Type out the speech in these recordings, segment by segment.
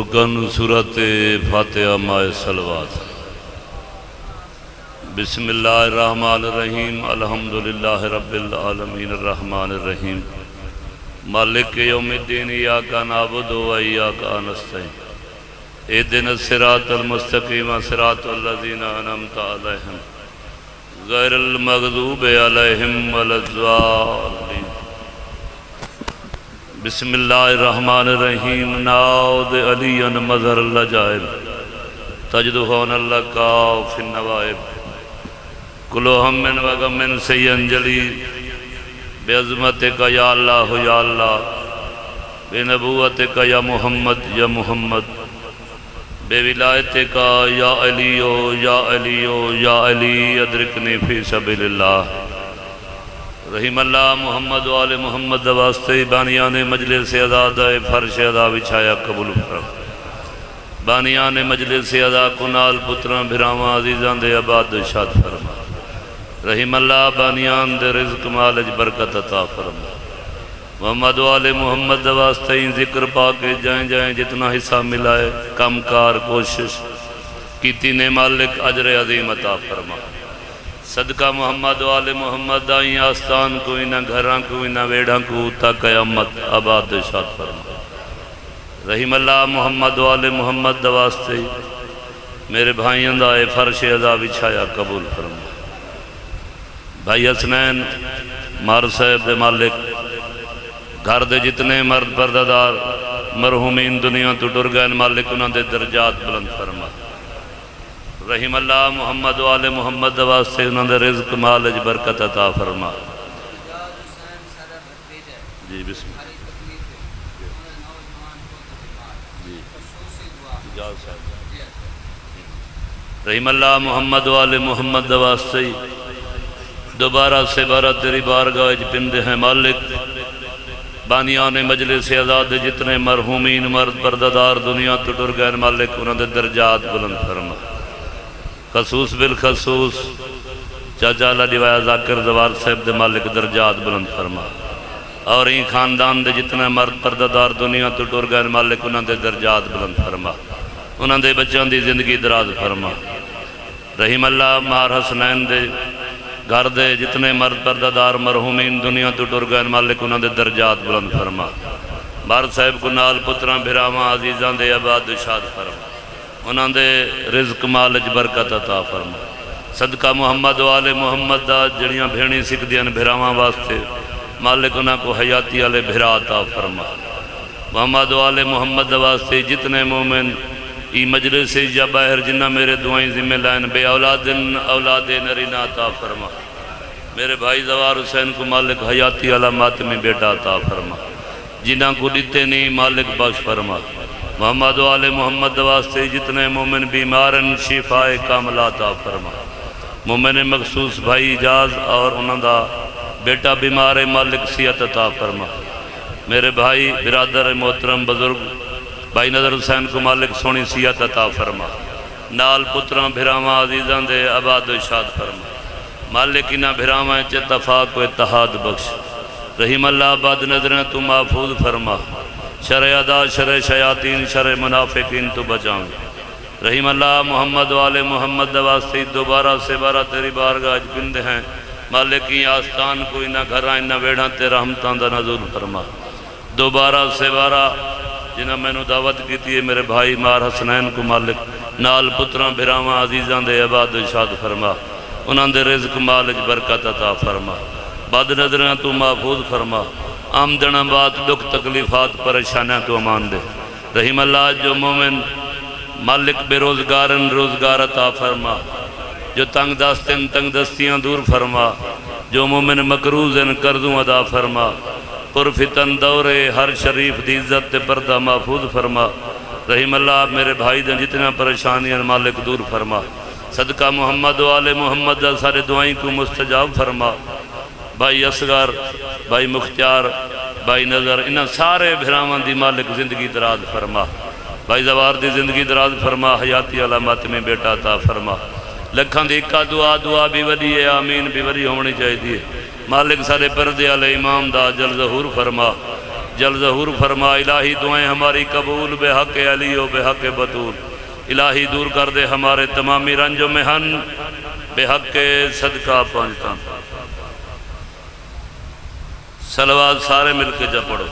رکن سورۃ فاتحہ مع صلوات۔ بسم اللہ الرحمن الرحیم الحمدللہ رب العالمین الرحمن الرحیم مالک یوم الدین ایاک نعبد و ایاک نستعین اہدنا الصراط المستقیم صراط الذین انعمت علیہم غیر المغضوب علیہم ولا الضالین۔ بسم اللہ الرحمن الرحیم ناود علی مظہر العجائب تجدہون لکا فی النوائب کلو ہم من وغم من سین جلی بے عظمتک یا اللہ بے نبوتک یا محمد بے ولایتک یا علی ادرکنی فی سبیل اللہ۔ رحم اللہ محمد و آل محمد واسطے بانیان مجلس ازاد فرش ادا بچھایا قبول فرم، بانیان مجلس ادا کنال پتران بھراواں عزیزان دے آباد شاد فرما۔ رحم اللہ بانیان دے رزق مالج برکت عطا فرما۔ محمد و آل محمد واسطے ذکر پاکے جائیں جائیں جتنا حصہ ملائے کم کار کوشش کیتی نے مالک اجر عظیم عطا فرما۔ صدقہ محمد و آل محمد آئیں آستان کوئی نہ گھران کوئی نہ ویڑھاں کو تا قیامت آباد شاد فرما۔ رحم اللہ محمد و آل محمد واسطے میرے بھائیوں دائے فرش ازا بچھایا قبول فرما۔ بھائی حسنین مار صاحب دے مالک گھر دے جتنے مرد پردادار مرحومین دنیا تو ٹر گئے مالک انہاں دے درجات بلند فرما۔ رحم اللہ محمد و آل محمد واسطے انہاں دے رزق مالج برکت عطا فرما۔ جی بسم رحم اللہ محمد و آل محمد واسطے دوبارہ سے بارہ تیری بارگاہ اج پندے ہیں مالک بانیان مجلس ازاد جتنے مرحومین مرد پردادار دنیا تو ٹر گئے مالک انہاں دے درجات بلند فرما۔ خصوص بالخصوص چاچا لاڈی وایا ذاکر زوار صاحب دے مالک درجات بلند فرما، اور این خاندان دے جتنے مرد پردادار دنیا تو ٹر گئے مالک انہاں دے درجات بلند فرما، انہاں دے بچوں دی زندگی دراز فرما۔ رحم اللہ مار حسنین دے گھر دے جتنے مرد پردادار مرحومین دنیا تو ٹر گئے مالک انہاں دے درجات بلند فرما۔ بار صاحب کو نال پتران بھراواں عزیزاں دے آباد شاد فرما، انہاں دے رزق مالج برکت عطا فرما۔ صدقہ محمد و آل محمد دا جڑیاں بھیڑی سکھ دیاں بھراواں واسطے مالک انہاں کو حیاتی آلے بھرا عطا فرما۔ محمد و آل محمد واسطے جتنے مومن ای مجلس یا باہر جنہ میرے دعائیں ذمہ لائن بے اولاد نرینا عطا فرما۔ میرے بھائی زوار حسین کو مالک حیاتی علامات میں بیٹا عطا فرما، جنہ کو دیتے نہیں مالک بخش فرما۔ محمد و آل محمد واسطے جتنے مومن بیمارن شفاء کاملہ عطا فرما۔ مومن مخصوص بھائی اجاز اور انہوں دا بیٹا بیمار مالک صحت عطا فرما۔ میرے بھائی برادر محترم بزرگ بھائی نظر حسین کو مالک سونی صحت عطا فرما، نال پتران بھراواں عزیزاں دے آباد و شاد فرما۔ مالک انہاں بھراواں چ اتفاق و اتحاد بخش۔ رحم اللہ آباد نظریں تو محفوظ فرما، شر ادا شر شیاطین شر منافقین تو بچاؤں۔ رحم اللہ محمد و آل محمد واسطے دوبارہ سے بارہ تیری بارگاہ اج پند ہیں مالک کی آستان کوئی نہ گھرائیں نہ ویڑھاں تے رحمتاں دا نزول فرما۔ دوبارہ سے بارہ جنہاں میں نے دعوت کی تھی میرے بھائی مار حسنین کو مالک نال پتران بھراواں عزیزاں دے آباد شاد فرما، انہاں دے رزق مالج برکت عطا فرما۔ بد نظریں تو محفوظ فرما، آمدن بات دکھ تکلیفات پریشانیاں تو امان دے۔ رحم اللہ جو مومن مالک بے روزگارن روزگار عطا فرما، جو تنگ داستن تنگ دستیاں دور فرما، جو مومن مقروضن قرضوں ادا فرما، پرفتن دورے ہر شریف دی عزت تے پردہ محفوظ فرما۔ رحم اللہ میرے بھائی دن جتنا پریشانیاں مالک دور فرما۔ صدقہ محمد و آل محمد سارے دعائیں کو مستجاب فرما۔ بھائی اصغر بھائی مختار بھائی نظر انہاں سارے بھراواں دی مالک زندگی دراز فرما۔ بھائی زوار دی زندگی دراز فرما، حیاتی علامات میں بیٹا عطا فرما۔ لکھاں دی اکا دعا بھی وڈی ہے، آمین بھی وڈی ہونی چاہیے۔ مالک سارے پردے والے امام دا جل ظہور فرما۔ جل ظہور فرما الہی دعائیں ہماری قبول بے حق علی و بے حق بطول الہی دور کر دے ہمارے تمامی رنج و محن بے حق صدقہ پہنچتا صلوات سارے مل کے جا پڑھو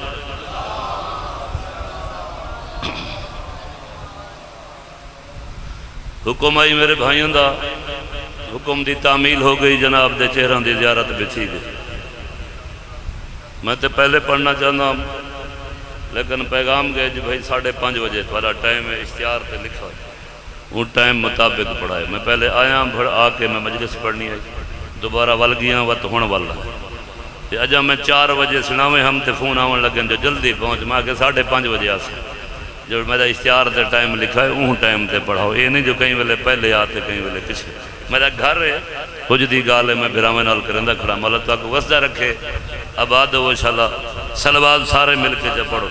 حکم آئی میرے بھائیوں دا حکم دی تعمیل ہو گئی جناب دے چہران دی زیارت بچھی گئی میں تے پہلے پڑھنا چاہتا ہوں لیکن پیغام گئے جی بھائی 5:30 بجے والا ٹائم ہے اشتہار پہ لکھا وہ ٹائم مطابق پڑھائے میں پہلے آیا پھر آ کے میں مجلس پڑھنی آئی دوبارہ ول گیا وقت ہونے والا ہے اجا میں 4 بجے سناویں ہم تے فون آون لگے جو جلدی پہنچ میں آگے 5:30 بجے آ سے جو میرا اشتہار تے ٹائم لکھا ہے اون ٹائم تے پڑھاؤ یہ نہیں جو کہیں ویلے پہلے آتے کہیں ویلے پیچھے میرا گھر ہے کچھ دی گال ہے میں بھراویں نال کرندہ کھڑا مولا تاکہ وسدہ رکھے آباد ہو انشاءاللہ صلوات سارے مل کے جا پڑھو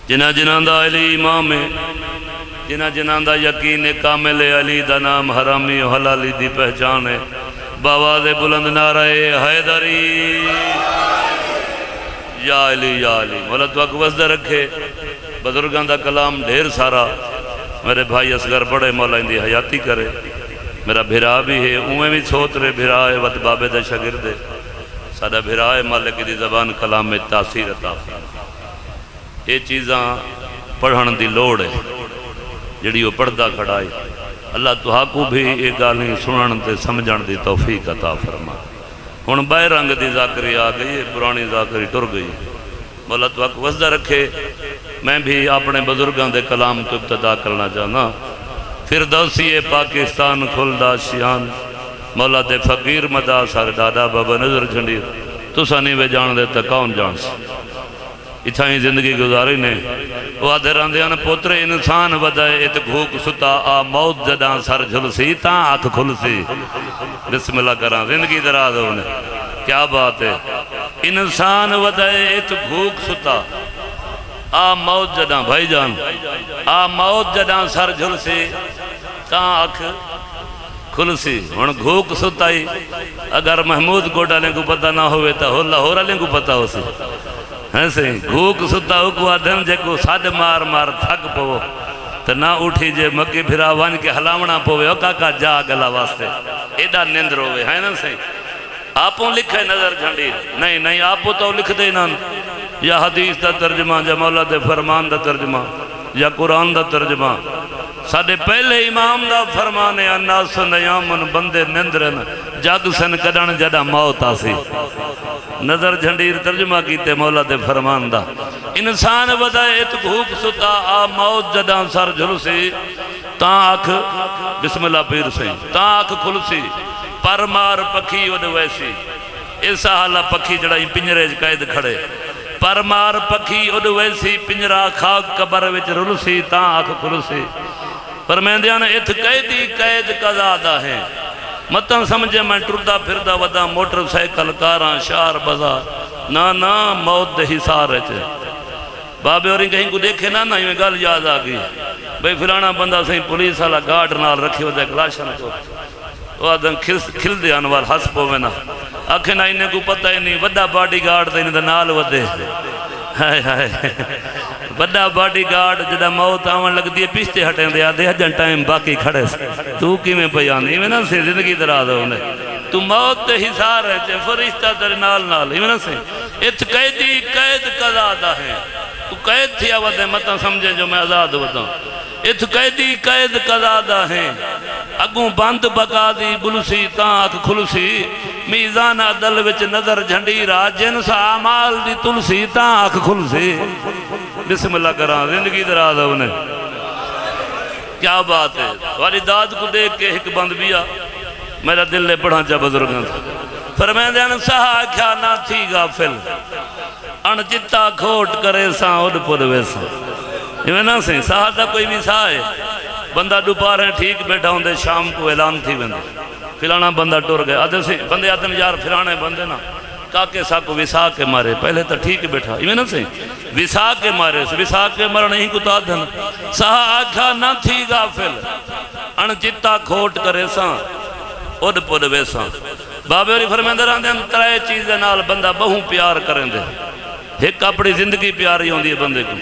جنہ جنہ دا علی امام ہے جنہ جنہ دا یقین کامل علی دا نام حرامی و حلالی دی پہچان ہے باواز بلند نعرہ حیدری یا علی مولا تاکہ وسدہ رکھے بزرگاں دا کلام ڈھیر سارا میرے بھائی اصغر بڑے مولا اندی حیاتی کرے میرا بھرا بھی ہے اوہیں بھی چھوت رہے بھرا ہے وقت بابے دا شگرد ہے سادہ بھرا ہے مالک دی زبان کلام میں تاثیر عطا یہ چیزاں پڑھن دی لوڑ ہے جڑی وہ پڑھدا کھڑائی اللہ تہاکو بھی ایک گالیں سنن تے سمجھن دی توفیق عطا فرما ہن بے رنگ دی ذاکری آ گئی ہے پرانی ذاکری ٹر گئی مولا تہاکو وسدہ رکھے میں بھی اپنے بزرگاں دے کلام تو ابتدا کرنا چاہنا فردوسی پاکستان کھلدا شیان مولا دے فقیر مدا سر دادا بابا نظر جھنڈیر تو سانی وے جان دے تا کون جان سی اتھائی زندگی گزاری نے وہ آدھے راندیاں پوتر انسان ودائے ات گھوک ستا آ موت جدان سر جھلسی تا آنکھ کھلسی بسم اللہ کران زندگی دراز ہونے کیا بات ہے انسان ودائے ات گھوک ستا آ موت جدان بھائی جان آ موت جدان سر جھلسی تا آنکھ کھلسی ہن گھوک ستا ہی اگر محمود گوڑا لیں کو پتہ نہ ہوئے تا ہو لاہورا لیں کو پتہ ہو سی ایسے گھوک ستا ہو کو آدھن جے کو ساد مار مار تھک پو تو نہ اٹھی جے مکی بھرا وان کے حلاونا پوے او کاکا جا گلا واسطے ایڈا نندر ہوئے ہے نا سے آپوں لکھے نظر جھنڈی نہیں آپوں تو لکھ دے نا یا حدیث دا ترجمہ یا مولا دے فرمان دا ترجمہ یا قرآن دا ترجمہ ساڑھے پہلے امام دا فرمانے الناس نیامن بندے نندرن جگ سن کڈن جڑا موت آسی نظر جھنڈیر ترجمہ کیتے مولا دے فرمان دا انسان بدائے ات بھوک ستا آ موت جڑا سر جھلسی تا آنکھ بسم اللہ پیر سے تا آنکھ کھلسی پر مار پکھی اڈ ویسی ایسا حالا پکھی جڑا ہی پنجرے قید کھڑے پر مار پکھی اڈ ویسی پنجرہ خاک قبر وچ رلسی تا آنکھ کھلسی فرمیندیاں ات قیدی قید قضا ہے متن سمجھے میں ٹردہ پھردہ ودا موٹر سائیکل کاراں شار بازار نا موت دے حسار ہے بابے اور کہیں کو دیکھے نا ہی میں گل یاد آگئی بھئی فلانا بندہ سہیں پولیس والا گارڈ نال رکھی ودا کلاشن کو وہ آدھن کھل دے انوار ہس پو میں نا آکھے نا انہیں کو پتہ ہی نہیں ودا باڈی گارڈ دے انہیں دا نال ودے بڑا باڈی گارڈ جدا موت آون لگ دیئے پیشتے ہٹیں دے آدھے ہجن ٹائم باقی کھڑے سے تو کی میں پیانے میں نا سے زندگی دراز ہونے تو موت تے حسار ہے چے فرشتہ در نال ہی میں نا سے ات قیدی قید قضا دا ہے تو قید تھی آوات ہے مطلب سمجھیں جو میں آزاد ہوتا ہوں ات قیدی قید قضا دا ہے اگوں بند بقا دی بلسی تاک کھلسی میزان عدل وچ نظر جھنڈیرہ جنس آمال دی تلسی تاک کھلسی بسم اللہ کران زندگی دراز ہونے کیا بات ہے والی داد کو دیکھ کے ایک بند بیا میرا دل لے پڑھا چا بزرگاں تھا فرمائیں دیاں سہا کیا نہ تھی غافل ان جتا کھوٹ کرے ساں اڈ پڑ ویسا یہ میں نہ سہیں سہا دا کوئی بھی سہا ہے بندہ دوپار ہیں ٹھیک بیٹھا ہوں دے شام کو اعلان تھی بندے فلانا بندہ ٹور گئے آدھے سے بندے آدھے یار فلانے بندے نا کاکے سا کو وسا کے مارے پہلے تو ٹھیک بیٹھا یہ نا سے وسا کے مارے وسا کے مرنے ہی کتا دھن سہا آکھا نہ تھی غافل ان چتا کھوٹ کرے ساں اڈ پڑ ویسا بابے ہوری فرمیندے رہندے ہیں ترے چیزیں نال بندہ بہوں پیار کریں دے. ایک اپنی زندگی پیاری ہوندی ہے بندے کو،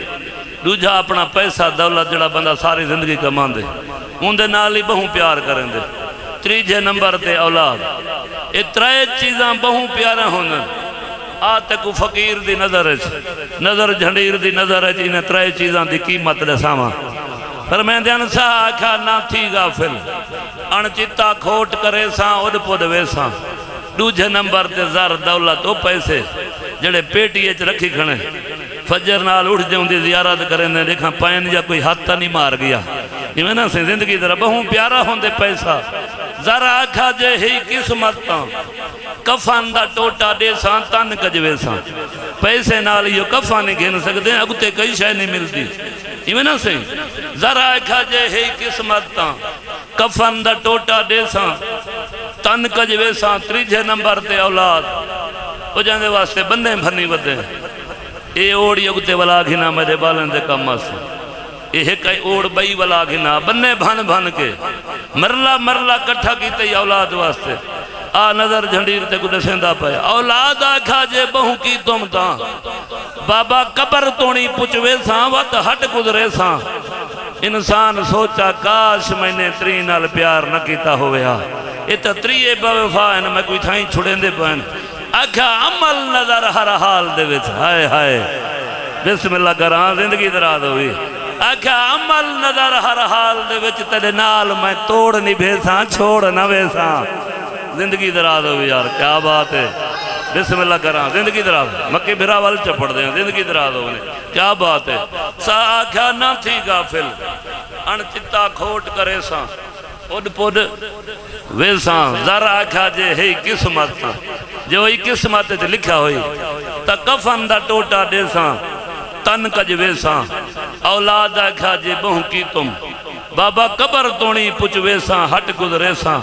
دوجا اپنا پیسہ دولت جڑا بندہ ساری زندگی کمان دے ان دے نال ہی بہوں پیار کریں دے. تیجے نمبر تے اولاد. یہ ترے چیزاں بہوں پیارا ہونا. آتے کو فقیر دی نظر ہے، نظر جھنڈیر دی نظر ہے، انہیں ترے چیزاں دی قیمت لے ساما. فرمیندے انسا آکھا نہ تھی غافل، انچتا کھوٹ کرے ساں اُد پُد وے ساں. دوجے نمبر تے زر دولت او پیسے جڑے پیٹی اچ رکھی کھنے فجر نال اٹھ جاؤں دی زیارت کریں دے دیکھاں پائن یا کوئی ہاتھ نہیں مار گیا. یہ میں نا سے زندگی در بہوں پیارا ہوں دے پیسہ. ذرا آکھا جے ہی قسمت تاں کفن دا ٹوٹا دے ساں تن کجوے ساں. پیسے نال یہ کفن نہیں گھن سکتے ہیں اگتے کئی شے نہیں ملتی. یہ میں نا سے ذرا آکھا جے ہی قسمت تاں کفن دا ٹوٹا دے ساں تن کجوے ساں. تیجے نمبر تے اولاد ہو جاندے واسطے بندے بھرنی ودے. اے اوڑی اگتے والا گھنا میرے بالن دے کم سے. یہ کئی اوڑ بئی والا گھنا بنے بھن بھن کے مرلا مرلا کٹھا کیتے اولاد واسطے. آ نظر جھنڈیر تے کو دسیندہ پائے اولاد آکھا جے بہوں کی تم تاں بابا قبر تونی پچھوے ساں وقت ہٹ گزرے ساں. انسان سوچا کاش میں نے تری نال پیار نہ کیتا ہویا. یہ تو تریے بوفا ہیں میں کوئی تھائیں چھڑیں دے پائیں. آکھا عمل نظر ہر حال دے وچ ہائے ہائے بسم اللہ کراں زندگی دراد ہوئی. آکھا عمل نظر ہر حال دے وچ تیرے نال میں توڑ نہیں بھیساں چھوڑ نہ ویساں. زندگی دراد ہوئی یار کیا بات ہے. بسم اللہ کراں زندگی دراد مکی بھرا وال چپڑ دیں زندگی دراد ہونے کیا بات ہے. سا آکھا نہ تھی غافل انچتا کھوٹ کرے ساں اُد پُد ویساں. ذرا آکھا جے ہے قسمت جو ہی قسمت تے لکھا ہوئی تا کفن دا ٹوٹا دے ساں تن کج ویساں. اولاد آکھا جے بہوں کی تم بابا قبر تونی پچھ ویساں ہٹ گزرے ساں.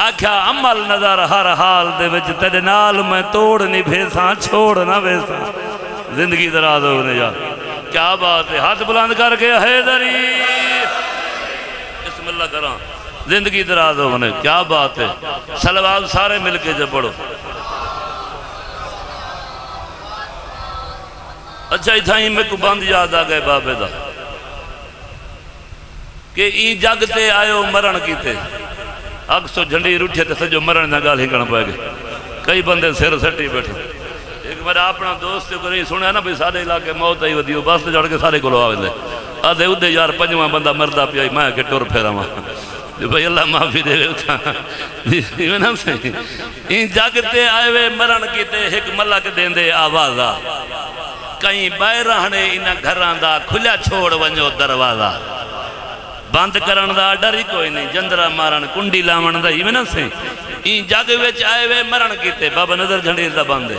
آکھا عمل نظر ہر حال دے وچ تیرے نال میں توڑ نہیں بھیساں چھوڑ نہ ویساں. زندگی دراز ہونے جا کیا بات ہے. ہاتھ بلند کر کے حیدری بسم اللہ کراں زندگی دراز ہونے کیا بات ہے. صلوات سارے مل کے جب پڑھو. اچھا اتھائیں میں کو بند یاد آگئے بابے دا کہ ای جگتے آئے مرن کیتے اکسو جھنڈی روٹھے تے سجو مرن نہ گال ہی کرنا پائے گئے. کئی بندے سیر سٹی بیٹھے. ایک میرا اپنا دوست کو نہیں سنے نا بھی سارے علاقے موت آئی ودیو بس تے جڑ کے سارے کو لو آوے دے آدھے ادھے یار پنجواں بندہ مردہ پیائی میں کہ ٹور پھیرا ماں بھئی اللہ معافی دے اٹھا. این جگتے آئے وے مرن کیتے ایک ملک دیں دے آوازہ کہیں بائے رہنے انہا گھران دا کھلا چھوڑ ونجو دروازہ. بند کرن دا ڈر ہی کوئی نہیں جندرہ مارن کنڈی لامن دا ہی میں نہ سے. این جگ ویچ آئے وے مرن کیتے بابا نظر جھنڈیر دا باندے.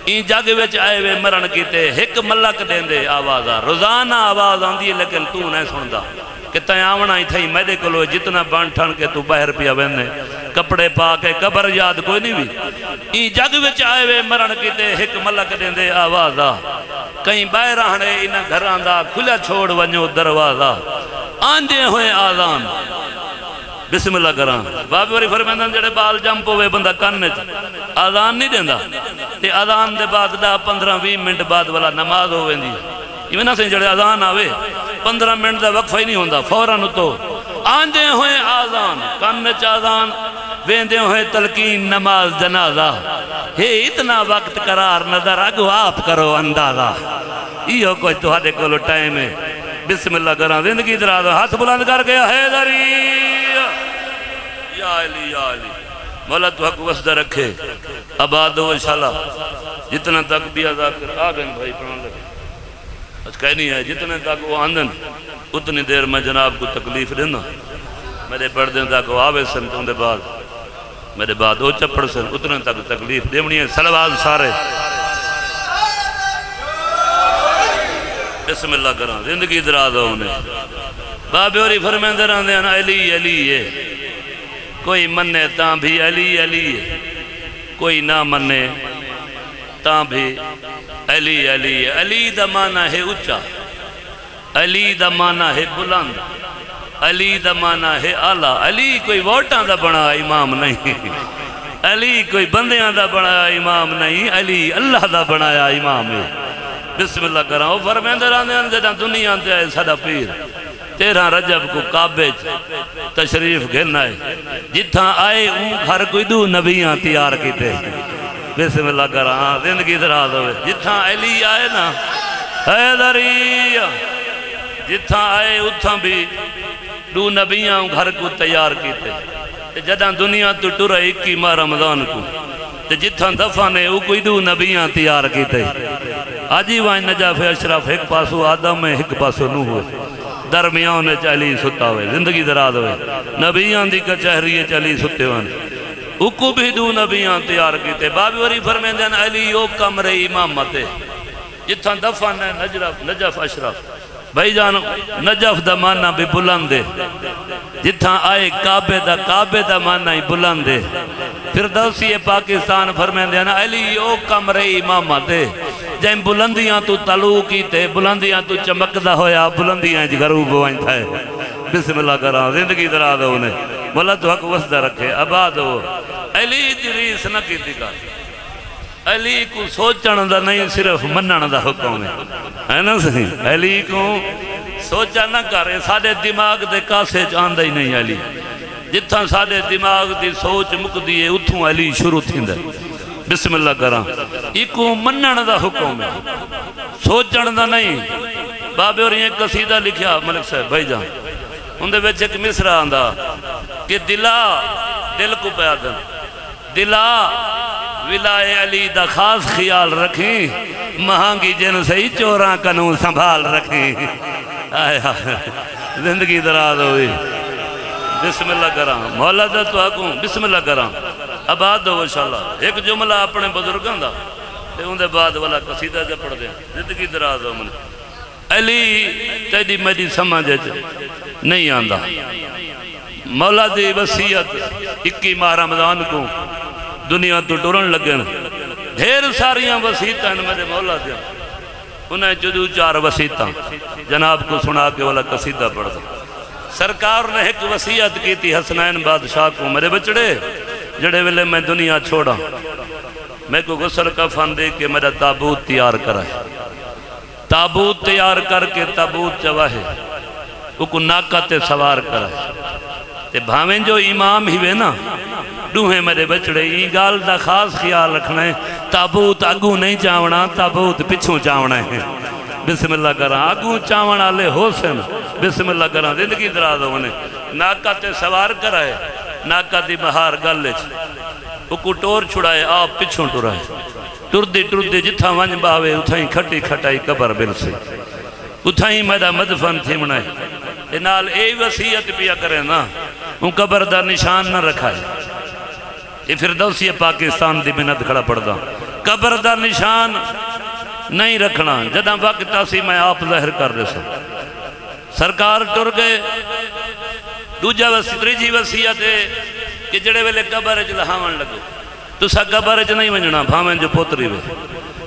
این جگ ویچ آئے وے مرن کیتے ایک ملک دیں دے آوازہ. روزانہ آواز آن دی لیکن تو نہیں سن دا کہ تائیں آونا ہی تھائی میرے کلو جتنا بان ٹھن کے تو باہر پیا بہنے کپڑے پا کے قبر یاد کوئی نہیں بھی. این جگ وچ آئے وے مرن کیتے ایک ملک دیں دے آوازہ کہیں باہر رہنے انہا گھران دا کھلا چھوڑ ونجو دروازہ. آندے ہوئے آذان بسم اللہ کران. بابی وری فرمیندن جڑے بال جمپ ہوئے بندہ کرنے آذان نہیں دیندہ تے آذان دے بعد 15-20 منٹ بعد والا نماز ہوئے دی. یہ نہ سے جڑے آذان آوے 15 منٹ دا وقفہ ہی نہیں ہوندہ فوراً تو آندے ہوئے آذان کنچ آذان ویندے ہوئے تلقین نماز جنازہ. ہے اتنا وقت قرار نظر اگو آپ کرو اندازہ. یہ کوئی تو ہاتھے کولو ٹائم ہے. بسم اللہ کران زندگی درازہ ہاتھ بلند کر کے حیدری یا علی یا علی. مولا تو حق وسدہ رکھے آباد ہو انشاءاللہ. جتنا تک بھی ذاکر آگن بھائی پڑھان لگے اچھ کہنی ہے جتنے تک وہ آندن اتنی دیر میں جناب کو تکلیف دینا. میرے پردے تک وہ آوے سن تو اندے بعد میرے بعد وہ چپڑ سن اتنے تک تکلیف دیونی ہے. صلوات سارے بسم اللہ کران زندگی دراز ہونے. بابی ہوری فرمیندے رہندے ہیں علی علی ہے کوئی مننے تاں بھی علی علی ہے کوئی نہ مننے تاں بھی علی علی ہے. علی دا معنی ہے اچھا علی دا معنی ہے بلند علی دا معنی ہے آلہ. علی کوئی ووٹاں دا بنا امام نہیں علی کوئی بندیاں دا بنایا امام نہیں، علی اللہ دا بنایا امام ہے۔ بسم اللہ کرا وہ فرمیندے رہنے ہیں جدہ دنیا تے آئے ساڑا پیر 13 رجب کو کعبے تشریف گھرنا ہے، جتھاں آئے اون گھر کوئی دو نبیاں تیار کیتے۔ بسم اللہ کرا زندگی دراز ہوئے، جتھاں علی آئے نا حیدری، جتھاں آئے اتھاں بھی دو نبیاں گھر کو تیار کیتے۔ جدہ دنیا تو ٹورا 21 ماہ رمضان کو جتھاں دفعنے او کوئی دو نبیاں تیار کیتے۔ آجی وائن نجف اشرف ایک پاسو آدم ہے ایک پاسو نوح ہوئے، درمیان چلی ستا ہوئے، زندگی دراز ہوئے، نبیاں دی کچہری چلی ستے ہوئے، اکو بھی دو نبیاں تیار کیتے۔ بابی وری فرمیندن علی او کمر امامت ہے، جتھاں دفعنے نجف اشرف بھائی جان نجف دا معنی بھی بلندے، جتھاں آئے کعبے دا معنی بلندے۔ فردوسی پاکستان فرمیندے ہیں علی او کمر امامت ہے، جائیں بلندیاں تو طلوع کیتے، بلندیاں تو چمکدہ ہویا، بلندیاں غروب ہوئیں تھے۔ بسم اللہ کرا زندگی دراز ہونے مولا تو حق وسدہ رکھے آباد ہو۔ علی جریس نہ کیتی کا، علی کو سوچن دا نہیں صرف منن دا حکم ہے نا صحیح۔ علی کو سوچا نہ کرے، سادے دماغ دے کاسے چاندہ ہی نہیں علی، جتھاں سادے دماغ دی سوچ مک دیئے اتھوں علی شروع تھی دے۔ بسم اللہ کرا ایکو منن دا حکم ہے، سوچن دا نہیں۔ بابے اور یہ قصیدہ لکھیا ملک صاحب بھائی جان، ان دے بیچ ایک مصرہ آندہ کہ دل کو پیادن دلا ولائے علی دا خاص خیال رکھیں، مہانگی جن سے ہی چوراں کنوں سنبھال رکھیں۔ آیا زندگی دراز ہوئی۔ بسم اللہ کرا مولا دا تو آکوں بسم اللہ کرا آباد ہو انشاءاللہ۔ ایک جملہ اپنے بزرگاں دا تے ان دے بعد والا قصیدہ جا پڑھ دیں، زندگی دراز ہو من۔ علی تیدی میری سمجھے نہیں آندہ، مولا دی وسیعت 21 ماہ رمضان کو دنیا تو ٹورن لگن، ڈھیر ساریاں وسیعتاں میرے مولا دیا، انہیں جدو 4 وسیعتاں جناب کو سنا کے والا قصیدہ پڑھ دیں۔ سرکار نے ایک وسیعت کی تھی حسنین بادشاہ کو، میرے بچڑے جڑے ویلے میں دنیا چھوڑا میں کو غسل کفن دے کے میرا تابوت تیار کرا ہے، تابوت تیار کر کے تابوت چواہے وہ کو ناکہ تے سوار کرا ہے تے بھاویں جو امام ہی وے نا ڈوہیں میرے بچڑے یہ گال دا خاص خیال رکھنا ہے، تابوت اگوں نہیں چاونا، تابوت پچھوں چاونا ہے۔ بسم اللہ کرا آگوں چاونا لے حسن، بسم اللہ کرا زندگی دراز ہونے ناکہ تے سوار کرا ہے، ناکہ دی بہار گلے وہ کو ٹور چھڑائے آپ پچھوں ٹورائے، ٹردی جتھاں ونج باوے اتھائیں کھٹی کھٹائی قبر بل سے، اتھائیں میرا مدفن تھی منائے نال اے وسیعت پیا کرے نا ان قبر دا نشان نہ رکھائے۔ یہ فردوسی پاکستان دی منت کھڑا پڑ دا، قبر دا نشان نہیں رکھنا، جدہ وقت آسی میں آپ ظاہر کر دے سا۔ سرکار ٹر گئے، دوجہ تریجی وسیعت ہے کہ جڑے ویلے قبر جلہاون لگو تو سا قبر نہیں ونجنا بھامن جو پوتری وے،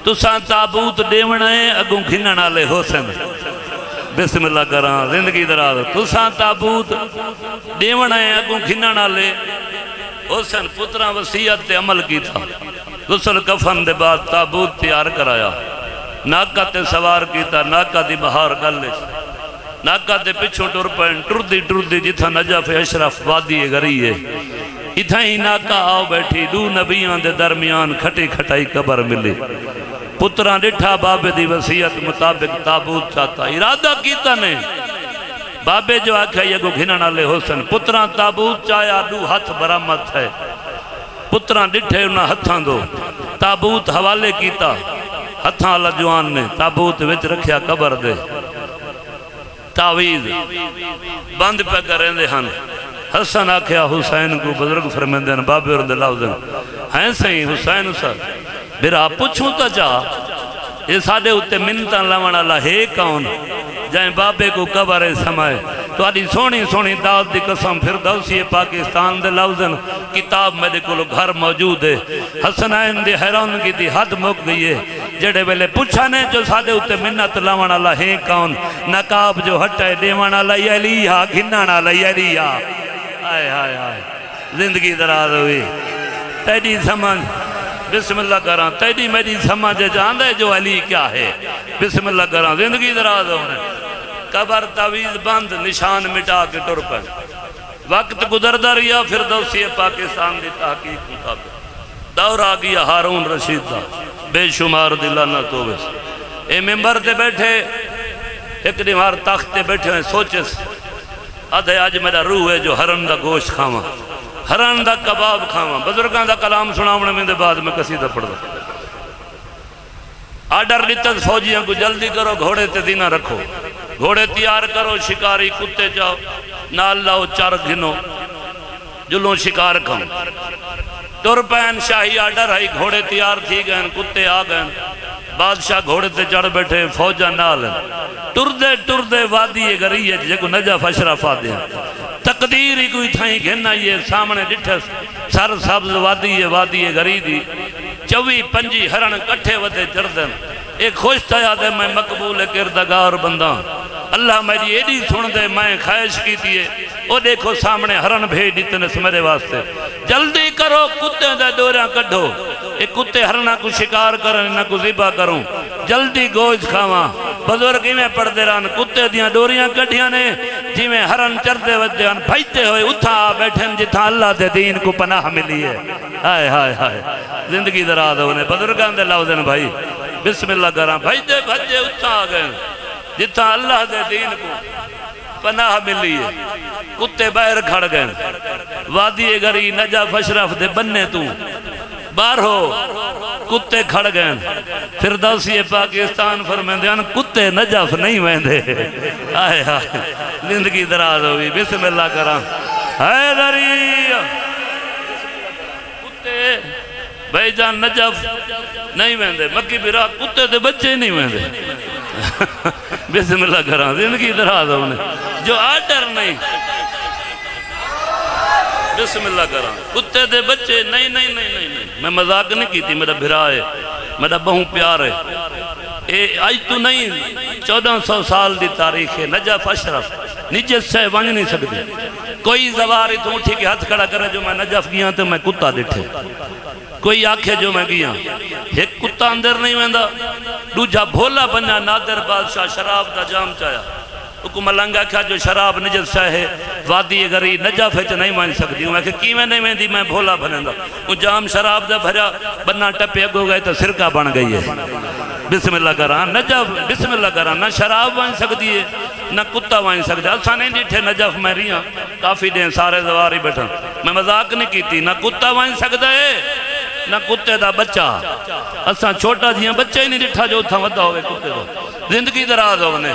تو سا تابوت دیونا ہے اگوں کھننا لے حسن۔ بسم اللہ کران زندگی دراز تو سا تابوت دیونا ہے اگوں کھننا لے حسن۔ پترہ وسیعت تے عمل کی تھا، غسل کفن دے بعد تابوت تیار کرایا، ناکہ تے سوار کیتا، ناکہ دی بہار گلے ناکہ تے پچھوں ٹر پہن ٹردی جتھا نجف اشرف وادی غری ہے، اتھا ہی ناکہ آؤ بیٹھی دو نبیان دے درمیان کھٹی کھٹائی قبر ملی۔ پتران ڈٹھا بابے دی وسیعت مطابق تابوت چاہتا، ارادہ کیتا نے بابے جو آکھا یہ کو گھننا لے حسن۔ پتران تابوت چاہیا دو ہاتھ برامت ہے، پتران ڈٹھے انہا ہتھاں دو تابوت حوالے کیتا، ہتھاں اللہ جوان نے تابوت وچ رکھیا قبر دے، تعویز بند پہ کریں دے ہن۔ حسن آکھیا حسین کو بزرگ فرمیندے بابے اور دے لاؤ ہیں سہیں حسین سر برا پوچھوں تا چاہ یہ سادے ہوتے منتاں لونا اللہ ہے کون جائیں بابے کو قبر سمائے تو آدھی سونی دعوت دی قسم فردوسی پاکستان دے لفظن کتاب میرے کو گھر موجود ہے۔ حسنین دی حیران کی دی حد مک گئی ہے، جڑے ویلے پوچھانے جو سادے ہوتے منت لونا اللہ ہے کون، نقاب جو ہٹائے دیوانا اللہ علیہ گھنانا اللہ علیہ۔ آئے آئے آئے زندگی دراز ہوئی تیری سمجھ بسم اللہ کراں تیری میری سمجھ جاندے جو علی کیا ہے بسم اللہ کراں زندگی دراز ہونے قبر تعویذ بند نشان مٹا کے ٹر پہ وقت گزردا رہیا فردوسی پاکستان دی تحقیق مطابق دور آ گیا ہارون رشید دا بے شمار دلانہ توبے اے ممبر تے بیٹھے ایک دیوار تخت تے بیٹھے ہیں سوچے آدھے آج میرا روح ہے جو ہرن دا گوشت کھاواں ہرن دا کباب کھاواں بزرگاں دا کلام سناونے میں دے بعد میں قصیدہ پڑھ دا آرڈر لیتت فوجیاں کو جلدی کرو گھوڑے تے دینا رکھو گھوڑے تیار کرو شکاری کتے جاؤ نال لاؤ چار گھنو جلوں شکار کھاؤں ٹر پین شاہی آرڈر آئی گھوڑے تیار تھی گئن کتے آ گئن بادشاہ گھوڑے تے چڑھ بیٹھے فوجہ نال ٹر دے وادی گری ہے جے کو نجف اشرف آ دیں تقدیر ہی کوئی تھائیں گھننا یہ سامنے ڈٹھے سر سبز وادی گری دی 24-25 ہرن کٹھے ودے چردن ایک خوش تھا یاد ہے میں مقبول کردگار بندہ اللہ میری ایڈی سن دے میں خواہش کی تیئے او دیکھو سامنے ہرن بھیج دیتے میرے واسطے جلدی کرو کتے دے دوریاں کٹھو ایک کتے ہرنہ کو شکار کرن انہاں کو ذبح کروں جلدی گوشت کھاواں بزرگی میں پڑھ دے رہن کتے دیاں ڈوریاں کٹھیاں نے جی میں ہرن چردے ودے ہن بھائیتے ہوئے اتھا بیٹھن جتھا اللہ دے دین کو پناہ ملی ہے ہائے ہائے ہائے زندگی دراز ہونے بزرگان دے لفظن بھائی بسم اللہ کراں بھائیتے بھجے اتھا آ گئے جتھا اللہ دے دین کو پناہ ملی ہے کتے باہر کھڑ گئے وادی گری نجف اشرف دے بننے تو بارہو کتے کھڑ گئے فردوسی پاکستان فرمیندے ہیں کتے نجف نہیں ویندے آئے آئے زندگی دراز ہوئی بسم اللہ کراں حیدری کتے بھائی جان نجف نہیں ویندے مکی برا کتے دے بچے نہیں ویندے بسم اللہ کراں زندگی دراز ہونے جو آرڈر نہیں بسم اللہ کراں کتے دے بچے نہیں میں مذاق نہیں کی تھی میرا بھرا ہے میرا بہوں پیار ہے اے آج تو نہیں 1400 سال دی تاریخ ہے نجف اشرف نجس سے ونج نہیں سکتے کوئی زواری تو اٹھی کے ہاتھ کھڑا کرے جو میں نجف گیا تو میں کتا دیٹھے کوئی آنکھے جو میں گیا ایک کتا اندر نہیں ویندہ دوجہ بھولا بنیا نادر بادشاہ شراب دا جام چایا کو ملنگا کھا جو شراب نجس چاہے وادی گری نجف ہے نہیں مان سکتی ہوں میں کہ کیویں نہیں ویندی میں بھولا بنندا وہ جام شراب دا بھریا بننا ٹپے اگو گئے تو سرکہ بن گئی ہے بسم اللہ کراں نجف بسم اللہ کراں نہ شراب وان سکتی ہے نہ کتا وان سکتا ہے اساں نہیں ڈٹھے نجف میں رہیاں کافی دیں سارے زواری بیٹھا میں مذاق نہیں کیتی نہ کتا وان سکتا ہے نہ کتے دا بچہ اساں چھوٹا جیاں بچہ ہی نہیں ڈٹھا جو اتھا ودا ہوئے کتے دا زندگی دراز ہونے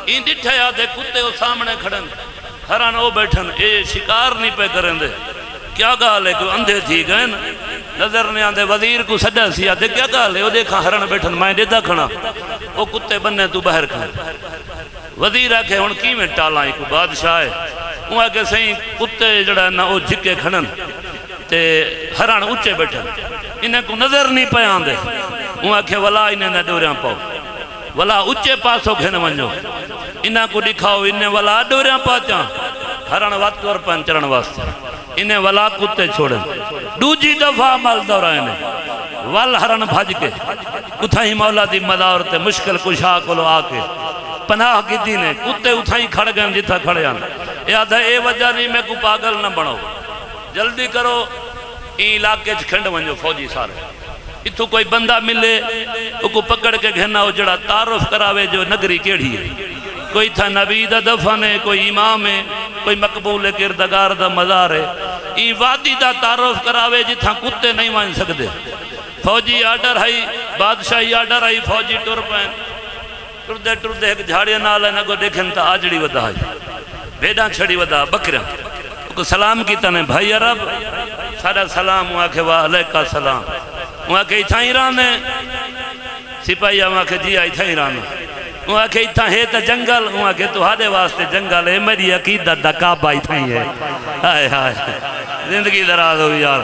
این ڈٹھا یادے کتے وہ سامنے کھڑن ہران وہ بیٹھن اے شکار نہیں پہ کریں دے کیا گال ہے کوئی اندھے تھی گئے نظر نہیں آندے وزیر کو سڈا سی آدھے کیا گال ہے وہ دیکھا ہران بیٹھن میں دیدہ کھڑا وہ کتے بننے تو باہر کھڑا وزیر آکھے ہون کی میں ٹالائیں کو بادشاہ ہے وہ آکھے سہیں کتے جڑا نا وہ جھکے کھڑن تے ہران اچھے بیٹھن انہیں کو نظر نہیں پہ آندے وہ آکھے ولا انہیں نہ دوریاں پاؤ ولا اچھے پاسو گھن ونجو انہیں کو دکھاؤ انہیں ولا دوریاں پاچاں ہران وقت اور پنچرن واسطے انہیں ولا کتے چھوڑیں دوجی دفعہ عمل دورائنے وال ہرن بھج کے اتھائی مولا دی مدارتے مشکل کشا کو لو آکے پناہ کی دینے کتے اتھائی کھڑ گئے جتھا کھڑے آنے یاد ہے اے وجہ نہیں میں کو پاگل نہ بڑھو جلدی کرو این علاقے کھنڈ ونجو فوجی سارے اتھو کوئی بندہ ملے وہ کو پکڑ کے گھنا ہو جڑا تعارف کراوے جو نگری کیڑی ہے کوئی تھا نبی دا دفن ہے کوئی امام ہے کوئی مقبول کردگار دا مزار ہے این وادی دا تعارف کراوے جتھا کتے نہیں مان سکتے فوجی آرڈر آئی بادشاہی آرڈر آئی فوجی ٹر پین ٹر دے ایک جھاڑیاں نال ہے نگو دیکھن تا آجڑی ودا آئی بیداں چھڑی ودا بکرہ کو سلام کی تنے بھائی عرب سارا سلام وہاں کے وعلیکہ سلام وہاں کے اتھائی رانے سپاہی وہاں کے جی آئی تھائی رانے وہاں کے اتھا ہے تا جنگل وہاں کے تو ہادے واسطے جنگل ہے میری عقیدت دا کعبہ اتھائی ہے آئے آئے زندگی دراز ہوئی یار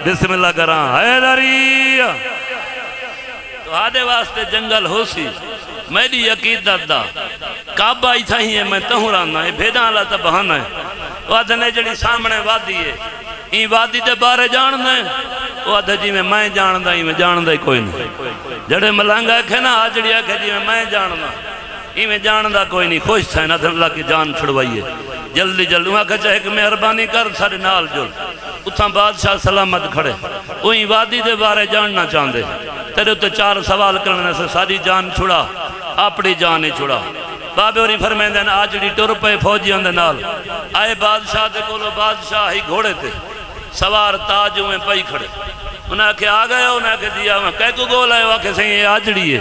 بسم اللہ کراں حیدری تو ہادے واسطے جنگل ہو سی میری عقیدت دا کعبہ اتھائی ہے میں تہوں رانا ہے بھیداں اللہ تا بہانا ہے وادنے جڑی سامنے وادی ہے این وادی دے بارے جان دیں وہ آدھے جی میں جان دا میں جان دا ہی کوئی نہیں جڑے ملانگا ہے نا آجڑی ہے جی میں جان دا میں جان دا کوئی نہیں خوش تھا نا اللہ کی جان چھڑوائیے جلدی جلدی وہاں کہ چاہے کہ مہربانی کر سارے نال جل اتھاں بادشاہ سلامت کھڑے وہیں وادی دے بارے جاننا چاہندے تیرے تو 4 سوال کرنے سے ساری جان چھڑا اپنی جان ہی چھڑا بابے ہوری فرمائیں دیں آجڑی ٹر پہ فوجیاں دے نال آئے بادشاہ دے کولو بادشاہ ہی گھوڑے تے سوار تاج ہوئے پئی کھڑے انہاں کہ آ گئے انہاں کہ جی آواں کہہ کو گول آئے واقع سے یہ آجڑی ہے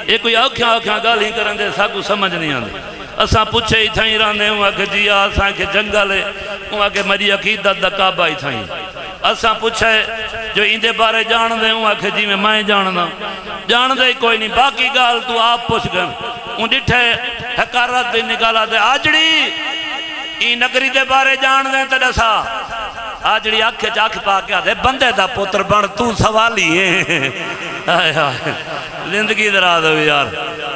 یہ کوئی آکھیاں گال ہی کرن دے ساکو سمجھ نہیں آندے اساں پوچھے ہی تھائیں راندے ہوں کہ جی آساں کے جنگل ہے ہوں کہ مری عقیدت دا کعبہ ہی تھائیں اساں پوچھے جو اندے بارے جان دے ہوں کہ جی میں جان دے کوئی نہیں باقی گال تو آپ پوچھ گئے ان ڈٹھے حکارت دے نکالا دے آجڑی این نگری دے بارے جان دے تے دسا آجڑی آنکھے چاک پا کے آدھے بندے دا پتر بن تو سوالی ہے زندگی درا دو یار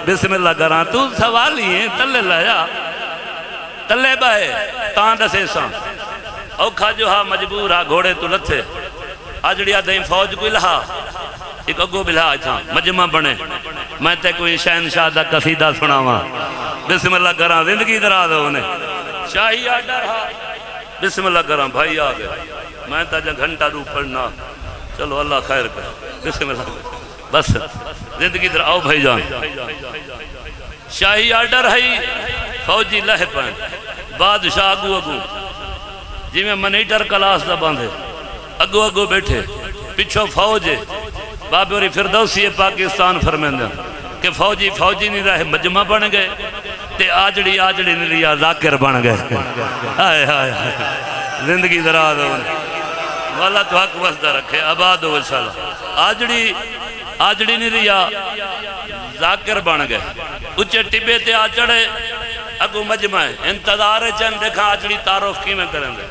بسم اللہ کران تو سوالی ہے تلے لایا تلے بائے تاں دسے سان اوکھا جو ہاں مجبور ہاں گھوڑے تو لتھے آجڑی آدھیں فوج کوئی لہا ایک اگو بلہا تھا مجمع بنے میں تے کوئی شہنشاہ دا قصیدہ سناواں بسم اللہ کران زندگی درا دو انہیں شاہی آڈر ہاں بسم اللہ کرام بھائی آگئے میں تا جا گھنٹہ رو پڑھنا چلو اللہ خیر کر بسم اللہ بس زندگی در آؤ بھائی جان شاہی آڈر ہے فوجی لہ پائیں بادشاہ اگو جی میں منیٹر کلاس دا باندھے اگو بیٹھے پچھو فوج ہے بابی اور فردوسی پاکستان فرمیندہ کہ فوجی نہیں رہے مجمع بن گئے تے آجڑی نہیں رہا ذاکر بن گئے آئے زندگی درا دو والا تو حق وسدہ رکھے آباد ہو انشاءاللہ آجڑی نہیں رہا ذاکر بن گئے اچھے ٹبے تے آ چڑھے اگو مجمع انتظار چند دیکھا آجڑی تعارف کی میں کریں گے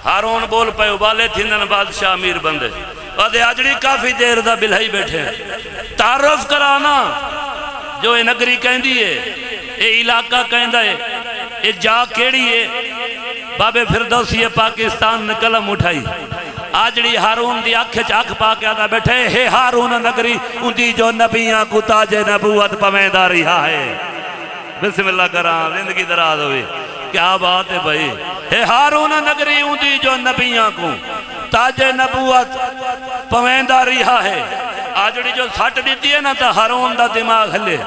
ہارون بول پہ ابالے تھینن بادشاہ امیر بندے وادے آجڑی کافی دیر دا بلہائی بیٹھے تعارف کرانا جو اے نگری کہیں دیئے اے علاقہ کہیں دائے اے جا کیڑی ہے بابے فردوسی پاکستان نے قلم اٹھائی آجڑی ہارون دی آنکھ چاک پا کے آدھا بیٹھے ہے ہارون نگری اندی جو نبیاں کو تاج نبوت پمیدہ رہا ہے بسم اللہ کرام زندگی دراز ہوئی کیا بات ہے بھائی ہے ہارون نگری اندی جو نبیاں کو تاج نبوت پمیدہ رہا ہے آجڑی جو ساٹھ دیتی ہے نا تا ہارون دا دماغ ہلے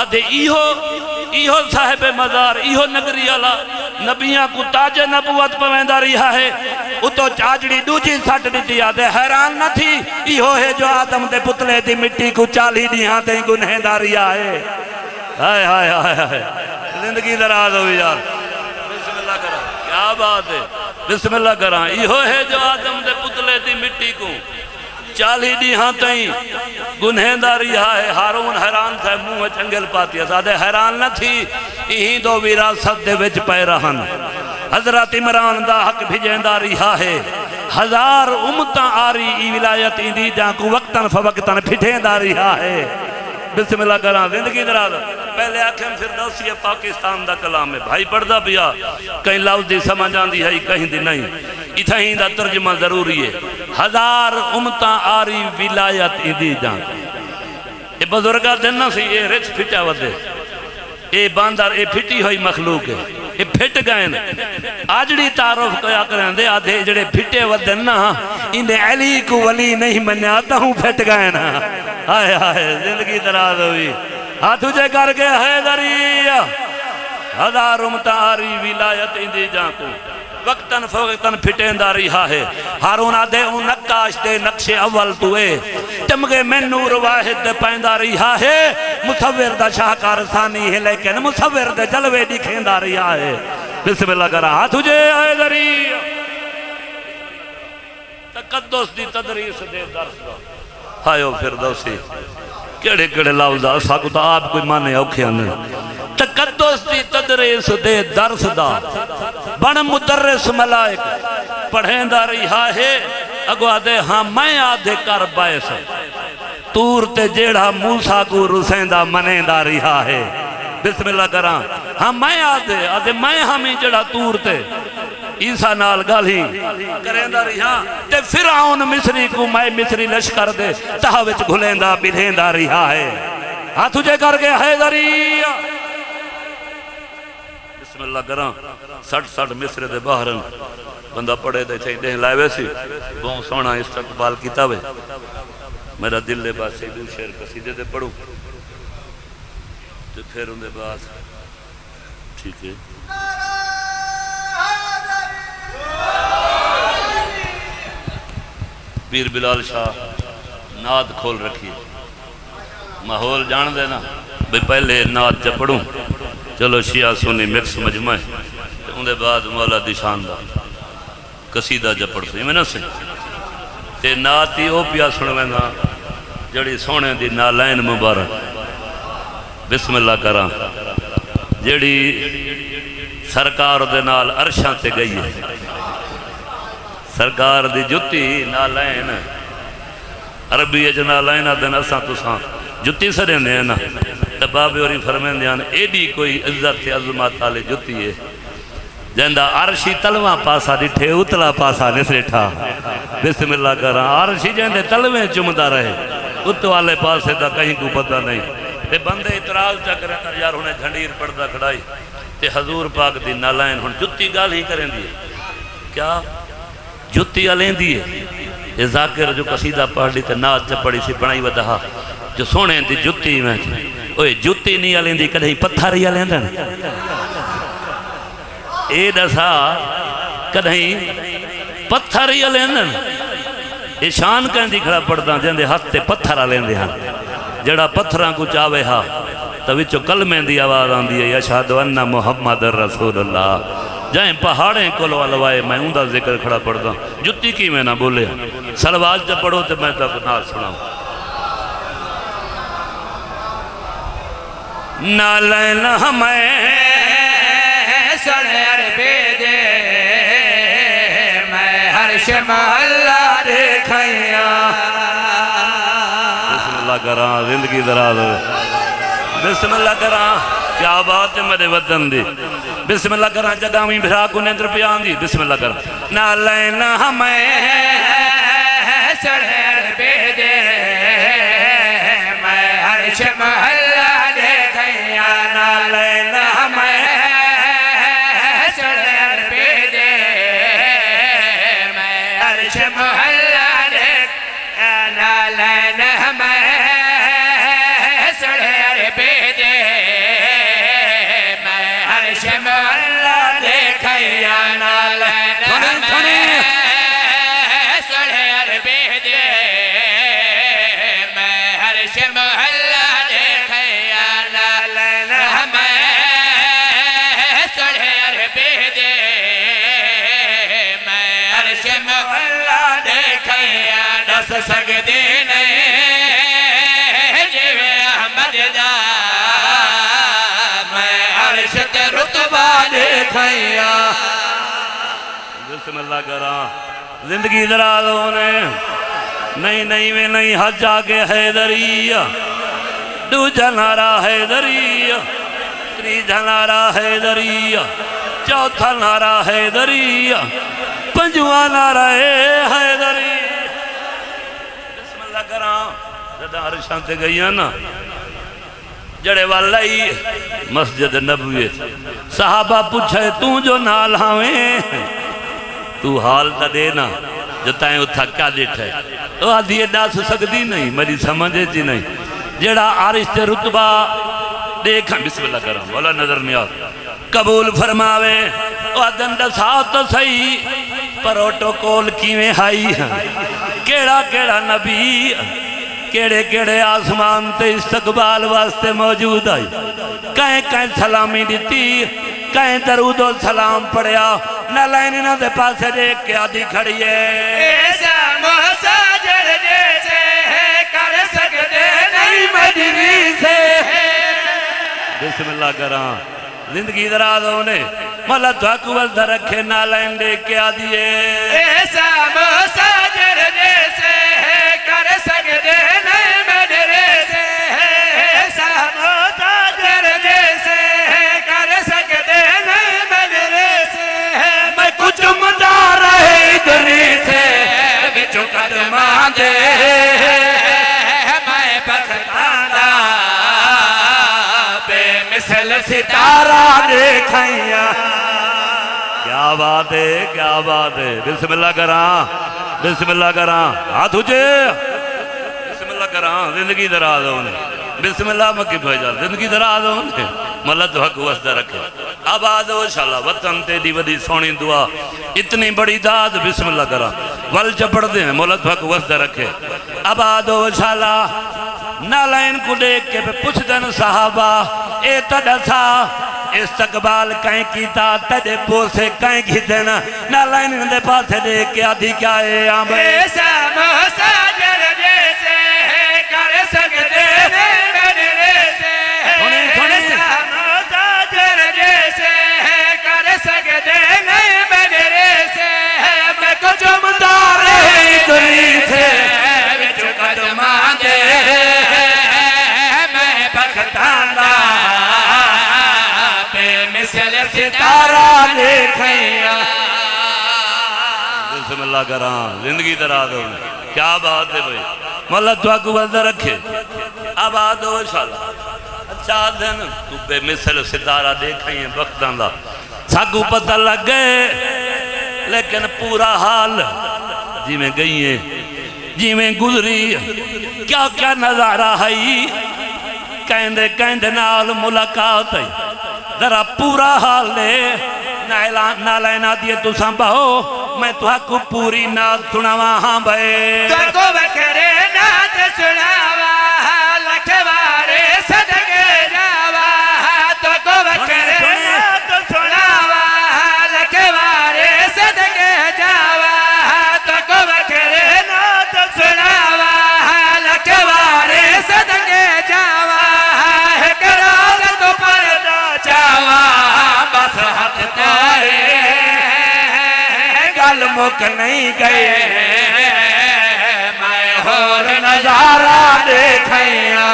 آدھے ایہو صاحب مزار ایہو نگری اللہ نبیاں کو تاج نبوت پمیدہ رہا ہے اتو چاجڑی دوجی ساٹھ دیتی آدھے حیران نہ تھی ایہو ہے جو آدم دے پتلے دی مٹی کو 40 دیہاں تے گنہ داریا ہے ہائے ہائے ہائے زندگی دراز ہوئی یار بسم اللہ کرا کیا بات ہے بسم اللہ کرا ایہو ہے جو آدم دے پتلے دی مٹی کو 40 دیہاں تائیں گنہ داریا ہے ہارون حیران تھا منہ چنگل پاتی ہے حیران نہ تھی یہی دو وراثت دے وچ پہ رہن حضرت عمران دا حق بھیجیندہ رہا ہے 1000 امتاں آری ای ولایت اندی جہاں کو وقتاً فوقتاً پھٹیندہ رہا ہے بسم اللہ کرام زندگی دراز پہلے آنکھیں فردوسی پاکستان دا کلام ہے بھائی پڑھ دا بیا کہیں لفظ دی سمجھ آندی ہے کہیں دی نہیں اتھا ہی دا ترجمہ ضروری ہے 1000 امتاں آری ولایت اندی جہاں یہ بزرگاں دینا سی یہ رچ پھٹا ودے یہ باندار یہ پھٹی ہوئی مخلوق ہے یہ پھٹ گئے نا آجڑی تعارف کیا کریں دے آدھے جڑے پھٹے ودن نا انہیں علی کو ولی نہیں منیاتا ہوں پھٹ گئے نا آئے آئے زندگی دراز ہوئی ہاتھ تجھے کر کے حیدریہ 1000 امتاری ولایت اندی جان کو وقتاً فوقتاً پھٹیندہ رہا ہے ہارون آدھے ان نقاش دے نقش اول توے تمگے میں نور واحد دے پائندہ رہا ہے مصور دا شاہکار ثانی ہے لیکن مصور دے جلوے دکھیندہ رہا ہے بسم اللہ کرا ہاتھ تجھے آئے دری تقدس دی تدریس دے درس دا ہائیو فردوسی کیڑے لفظہ ساکو تا آپ کوئی مانے اوکھے آنے تقدس دی تدریس دے درس دا بن مدرس ملائک پڑھیندہ رہا ہے اگو آدھے ہاں میں آدھے کر بائیس تور تے جیڑا موسیٰ کو رسیندہ منیندہ رہا ہے بسم اللہ کرام ہاں میں آدھے میں ہمیں جڑا تور تے عیسیٰ نال گالی کریندا رہا تے فرعون مصری کو میں مصری لشکر دے تہا وچ گھلیندا بلیندا رہا ہے ہاں تجھے کر کے حیدری بسم اللہ کراں سٹ مصر دے باہرن بندہ پڑے دے چھئی دیں لائے ویسی بہت سونا استقبال کیتا وے میرا دل لے بات سے دو شعر قصیدے دے پڑھوں تو پھر ان دے بعد ٹھیک ہے پیر بلال شاہ نعت کھول رکھی ماحول جان دینا بھئی پہلے نعت جب پڑھوں چلو شیعہ سنی مکس مجمع ہے ان دے بعد مولا دی شان دا قصیدہ جب پڑھ سکتے میں نہ سے تے نعت ہی او پیا سنوینا جڑی سونے دی نالین مبارک بسم اللہ کراں جڑی سرکار دے نال عرشاں تے گئی ہے سرکار دی جتی نالین عربی اج نالین دن اساں تساں جتی سڑیں دے نا تبابی اور فرمین دیان ایڈی کوئی عزت عظمت آلے جتی ہے جندہ عرشی تلوہ پاسا ڈٹھے اتلا پاسا نسریٹھا بسم اللہ کراں عرشی جندے تلویں چمدہ رہے اتو والے پاسے دا کہیں کو پتہ نہیں تے بندے اعتراض چکر ہے یار انہیں جھنڈیر پڑھتا کھڑائی تے حضور پاک دی نالائن ہن جتی گال ہی کریں دیئے کیا جتی علیں دیئے یہ ذاکر جو قصیدہ پڑھ لی تے نات چا پڑھی سی بنائی ودہا جو سونے دی جتی میں اوہ جتی نہیں علیں دی کدھیں پتھر ہی علیں دن اے دسا کدھیں پتھر ہی علیں دن یہ شان کہیں دی کھڑا پڑھتا جندے ہاتھ تے پتھر علیں دی ہاں جڑا پتھراں کو چاہوے ہاں تو وچو کلمیں دی آواز آن دی ہے یشہد ان محمد رسول اللہ جائیں پہاڑیں کلو علوائے میں اندہ ذکر کھڑا پڑھتا جتی کی میں نہ بولے سلوات جب پڑھو تو میں تک نہ سناؤں نالین ہمیں سڑیر بیدے میں حرش محلہ دیکھائیاں بسم اللہ کراں زندگی دراز ہوئے بسم اللہ کراں کیا بات ہے میرے وطن دی بسم اللہ کراں جگامی بھرا کو نیندر پیان دی بسم اللہ کراں نالین ہمیں سڑیر بیدے میں حرش محلہ دیکھائیاں نالین ہمیں سڑیر بیدے میں حرش محلہ دیکھائیاں نالین ہمیں سڑیر بیدے میں حرش محلہ دیکھائیاں نالین ہمیں سڑیر بیدے میں حرش محلہ دیکھائیاں نالین ہمیں سڑیر بیدے میں حرش محلہ دیکھائیاں دس سکدے نہیں جوے احمد دا میں عرش تے رتبہ دیکھائیاں بسم اللہ کراں زندگی دراز ہونے نہیں میں نہیں حج آگے حیدریہ دو جنارہ حیدریہ تری جنارہ حیدریہ چوتھا نارہ حیدریہ پنجواں نارہ حیدریہ بسم اللہ کراں جدہ عرشان تے گئی ہے نا جڑے والائی مسجد نبوی صحابہ پوچھے تو جو نال ہاویں تو حال تا دینا جو تائیں اتھا کیا دیٹھے تو آدھی اداس سکتی نہیں میری سمجھے جی نہیں جڑا عرش تے رتبہ دیکھا بسم اللہ کرام والا نظر نیاز قبول فرماوے وعدن دسات صحیح پروٹوکول کیویں ہائی کیڑا کیڑا نبی کیڑے کیڑے آسمان تے استقبال واسطے موجود آئی کہیں سلامی دیتی کہیں درود و سلام پڑیا نالائن نہ دے پاسے دیکھ کے آدھی کھڑی ہے ایسا محساجر جیسے کر سکتے نہیں مجری سے بسم اللہ کراں زندگی دراز ہونے مولا تو قوت رکھے نالائن دیکھ کے آدھی ہے ایسا محساجر جیسے کر سکتے نہیں مجری سے ایسا محساجر جیسے کر سکتے نہیں مجری سے میں کچھ مثل ستارہ دیکھائیا. کیا بات ہے، کیا بات ہے. بسم اللہ کراں، بسم اللہ کراں. ہاتھ اچھے، بسم اللہ کراں. زندگی دراز ہونے، بسم اللہ مکی بھیجا. زندگی دراز ہونے ملت حق وسدہ رکھے. آباد ہو انشاءاللہ. وطن تیری ودی سونی دعا، اتنی بڑی داد. بسم اللہ کراں. ول چپڑ دیں ملت حق وسدہ رکھے. آباد ہو انشاءاللہ. نالائن کو دیکھ کے پوچھ دن صحابہ اے تڑا سا استقبال کہیں کیتا تڑے پوسے کہیں کی دینا. نالائن دے پاسے دیکھ کے آدھی کیا ہے آمبے ایسا مساجر جیسے کر سکتے میرے سے. ایسا مساجر جیسے کر سکتے میرے سے. میں کچھ مدارے دنی سے بچ قدمان دے میں بختاندہ بے مثل ستارہ دیکھائیا. بسم اللہ کراں. زندگی دراز ہو. کیا بات ہے بھئی. مولا دعا کو وزدہ رکھے. آباد ہو انشاءاللہ. اچھا دن تو بے مثل ستارہ دیکھیں ہیں وقتاں دا ساکو پتہ لگ گئے لیکن پورا حال جی میں گئی ہیں جی میں گزری. کیا کیا نظارہ ہے کہندے نال ملاقات ہے. ذرا پورا حال لے نالینا دیے تو سنبھاؤ میں تو کو پوری نات سناوا. ہاں بھائی تو کو بکرے نات سناوا لکھوارے صدقے جاوا. تو کو بکرے نات سناوا لکھوارے صدقے جاوا. تو کو بکرے نات سناوا لکھوارے صدقے جاوا. کراغ تو پردہ چاوا بس ہاتھ تارے گل مک نہیں گئے میں اور نظارہ دیکھائیا.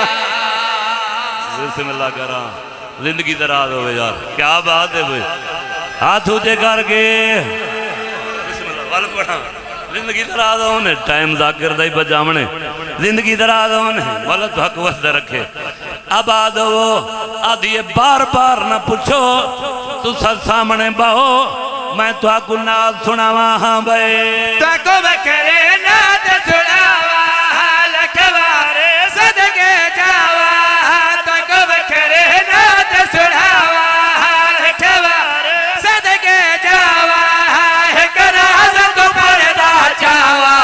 بسم اللہ کراں. زندگی دراز ہوئے یار. کیا بات ہے بھئی. ہاتھ اونچے کر کے بسم اللہ وال پڑھا. زندگی دراز ہونے ٹائم ذاکر دائی بجامنے. زندگی دراز ہونے ملت حق وسدہ رکھے. آباد ہو آدھیے بار بار نہ پوچھو تو ساتھ سامنے باہو میں تو آکو نات سناوا. ہاں بھئی تو کو بکرے نات سناوا لکھوارے صدقے جاوا. تو کو بکرے نات سناوا لکھوارے صدقے جاوا. کراغ تو پردہ چاوا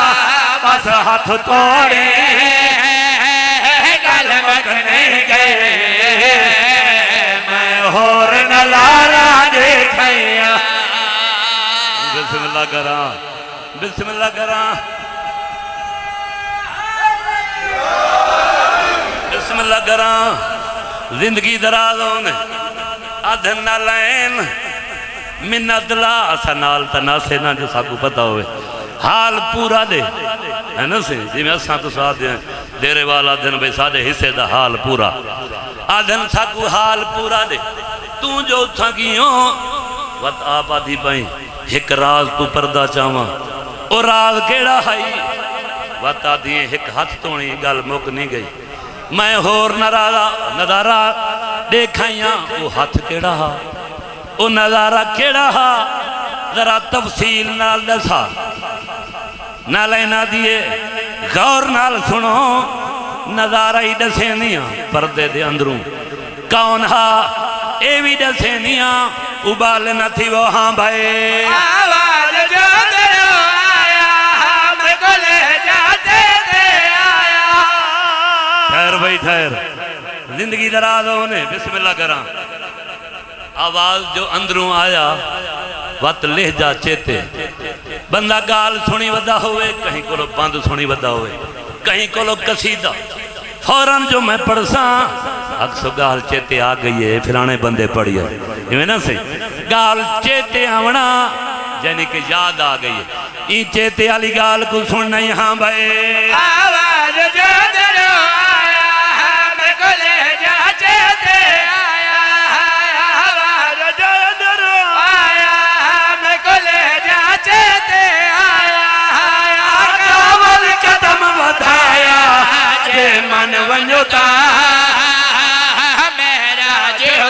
بس ہاتھ توڑے گل مک نہیں گئے میں اور نظارہ دیکھائیا. بسم اللہ کراں. بسم اللہ کراں. بسم اللہ کراں. زندگی دراز ہونے آدھن نہ لین منت لا اسا نال تناسے نہ جو ساکو پتا ہوئے حال پورا دے ہے نا سے جی میں اساں تو ساتھ دیں دیرے والا دن بے سادے حصے دا حال پورا آدھن ساکو حال پورا دے. تو جو تھا گیوں وقت آپ آدھی پائیں ایک راز تو پردہ چاہاں اور راز کیڑا ہائی وقت آدھی ایک ہاتھ تونی گل مک نہیں گئی. میں ہور نظارہ دیکھائیاں وہ ہاتھ کیڑا ہا وہ نظارہ کیڑا ہا ذرا تفصیل نال دسا. نالینا دیئے غور نال سنو نظارہ ہی دسینیاں پردے دے اندروں کون ہا اے بھی دسینیاں ابال نہ تھی وہ. ہاں بھائی آواز جو درو آیا ہم کو لے جاتے دے آیا. ٹھہر بھائی ٹھہر. زندگی دراز ہونے. بسم اللہ کراں. آواز جو اندروں آیا وقت لہجہ چیتے بندہ گال سنی ودا ہوئے کہیں کو لو بند سنی ودا ہوئے کہیں کو لو قصیدہ فوراں جو میں پڑھساں اکسو گال چیتے آ گئی ہے پھرانے بندے پڑھیا یہ نا سے گال چیتے آونا یعنی کہ یاد آ گئی ہے. این چیتے علی گال کو سننا یہاں بھائی آواز جو درو آیا ہم کو لے جاتے دے آیا. آواز جو درو آیا ہم کو لے جاتے دے آیا. کاول قدم ودھایا جے من ونجتا میرا جو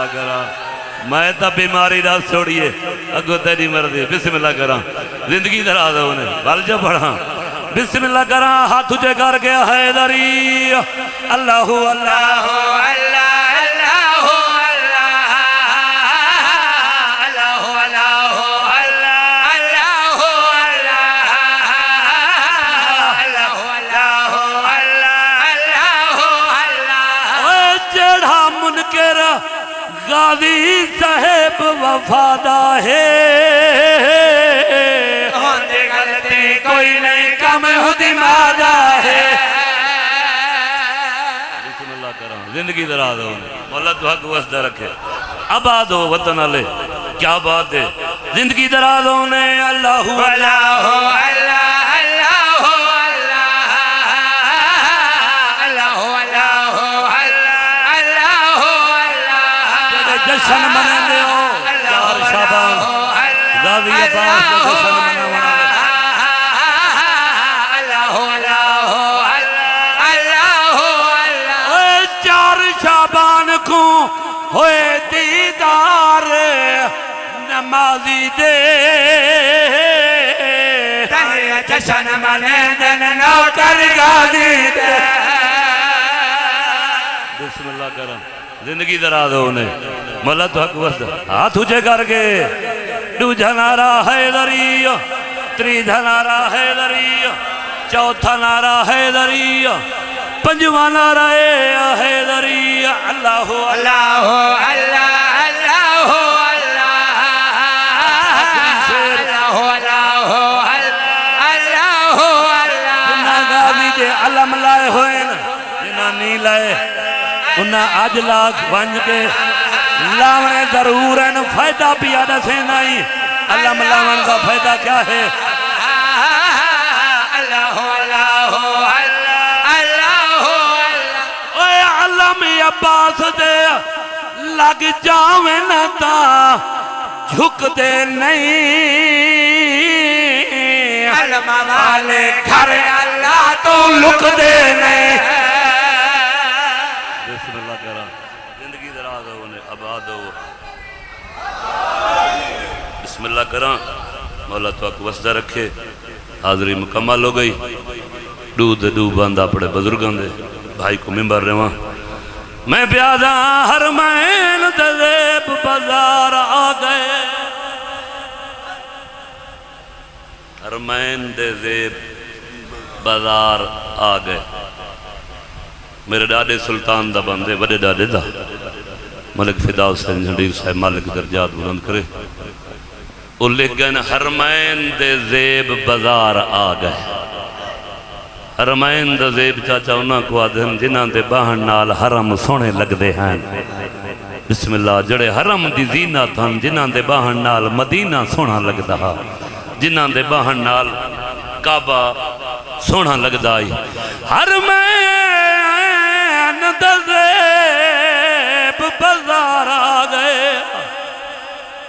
اللہ کرا میں تا بیماری دا چھوڑیے اگو تیری مرضی بسم اللہ کرا زندگی دراز ہونے بل جو پڑھا بسم اللہ کرا ہاتھ اچھے کر کے حیدری اللہ اللہ غازی صاحب وفادہ ہے ہوندے غلطی کوئی نہیں کم ہودی مادہ ہے بسم اللہ کرام زندگی دراز ہو مولا تو حق وسدہ رکھے آباد ہو وطن علیہ کیا بات ہے زندگی دراز ہونے اللہ جشن منے لے ہو چار شابان غازی عباس کا جشن منے ہونا چار شابان کو ہوئے دیدار نمازی دے جشن منے دن نوکر غازی دے بسم اللہ کرم زندگی دراز ہونے مولا تو حق وسد ہاتھ اچھے کر کے دو جھنارا حیدری تری جھنارا حیدری چوتھا نارا حیدری پنجواں نارا حیدری اللہ اللہ اللہ اللہ اللہ غازی دے علم لائے ہوئے جنہ نہیں لائے انہاں آج لاکھ بنج کے لاونے ضرور ہیں فائدہ پیادہ سے نہیں علم لاون کا فائدہ کیا ہے اللہ اللہ اللہ اے علم عباس دے لگ جاویں نہ تا جھک دے نہیں علم والے گھر اللہ تو لک دے نہیں بسم اللہ کرا زندگی دراز ہونے آباد ہو بسم اللہ کرا مولا تو اک وسدہ رکھے حاضری مکمل ہو گئی دو باندھا پڑے بزرگاں دے بھائی کو ممبر رہا میں پیادا حرمین دزیب بازار آ گئے حرمین دزیب بازار آ گئے میرے ڈاڈے سلطان دا بندے بڑے ڈاڈے دا ملک فدا حسین جھنڈیر صاحب مالک درجات بلند کرے وہ لکھ گئے حرمین دے زیب بازار آ گئے حرمین دے زیب چاچا انہاں کو آدھن جنہاں دے باہن نال حرم سونے لگ دے ہیں بسم اللہ جڑے حرم دی زینت ہن جنہاں دے باہن نال مدینہ سونا لگ دا جنہاں دے باہن نال کعبہ سونا لگ دا حرمین دے زیب بازار آ گئے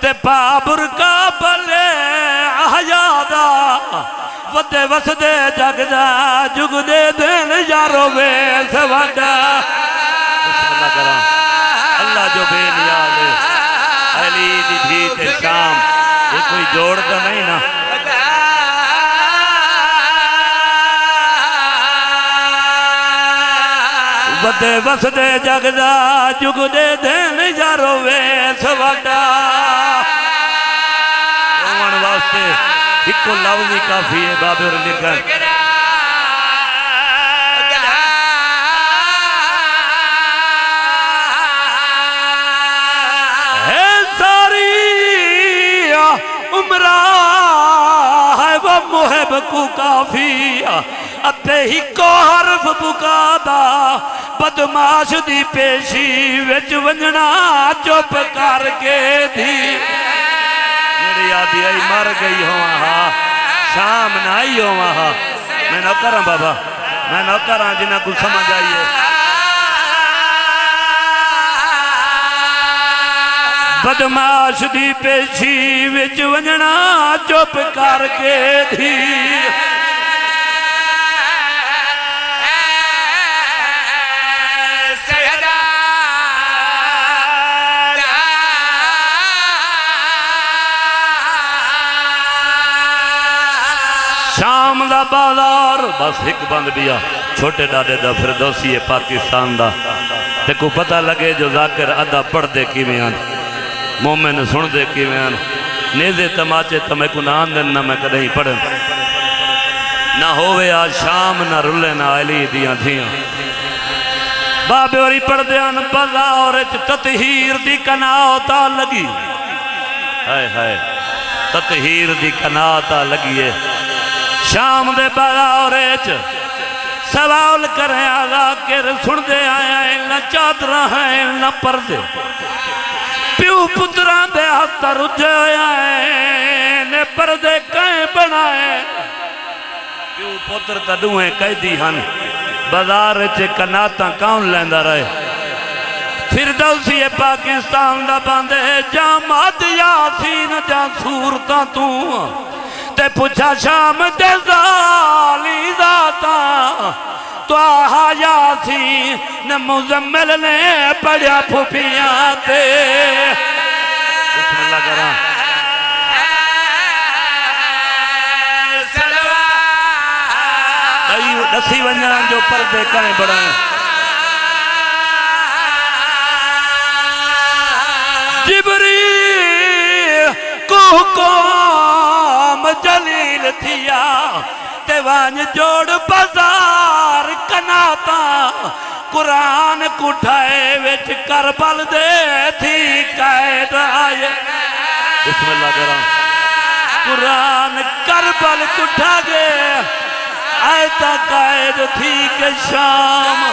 تے بابر کا بلے آیادا ودے وسدے جگ دا جگ دے دین یارو بے سوڑا بسم اللہ کرام اللہ جو بے نیازے علی دی بھیت شام یہ کوئی جوڑ کا نہیں نا ودے وسدے جگ دا جگ دے دین یارو بے سوڑا روان واسطے ایک کو لفظی کافی ہے بابر لکھن ہے ساری عمرہ ہے وہ محب کو کافی اتے ہی کو حرف بکادا بدماش دی پیشی وچ ونجنا چپ کر کے دی میری آدھی آئی مر گئی ہوں آہا شام نائی ہوں آہا میں نوکران بابا میں نوکران جنہاں کو سمجھ آئیے بدماش دی پیشی وچ ونجنا چپ کر کے دی شام دا بازار بس ایک بند بیا چھوٹے ڈاڈے دا فردوسی پاکستان دا تے کو پتہ لگے جو ذاکر ادا پڑھ دے کیویں مومن سن دے کیویں نیزے تماچے تمہیں کو نہ آندن نہ میں کدہیں پڑھن نہ ہوئے آج شام نہ رلے نہ علی دیاں تھیاں بابے وری پڑھ دیاں بازار تطہیر دی کناتا لگی ہائے ہائے تطہیر دی کناتا لگی ہے شام دے بازار سوال کریں آگا کر سن دے آیا ہے نہ چادر ہیں نہ پردے پیو پتران دے ہاتھ رجے آیا ہے نے پردے کہیں بنائے پیو پتر تڈویں قیدی ہن بازار چے کناتا کون لیندہ رہے فردوسی پاکستان دا باندے جامعات یاسین جا صورتاں تو تے پوچھا شام دے زالی ذاتا تو آہا یاسین مزمل نے پڑھیا پھوپیاں تے بسم اللہ کرام دسی ونجران جو پردے کہیں بڑھائیں جبریل کو قوم جلیل تھیا دیوان جوڑ بازار کناتا قرآن کٹھائے وچ کربل دے تھی قائد آئے بسم اللہ کرام قرآن کربل کٹھا گے آئے تا قائد تھی کہ شام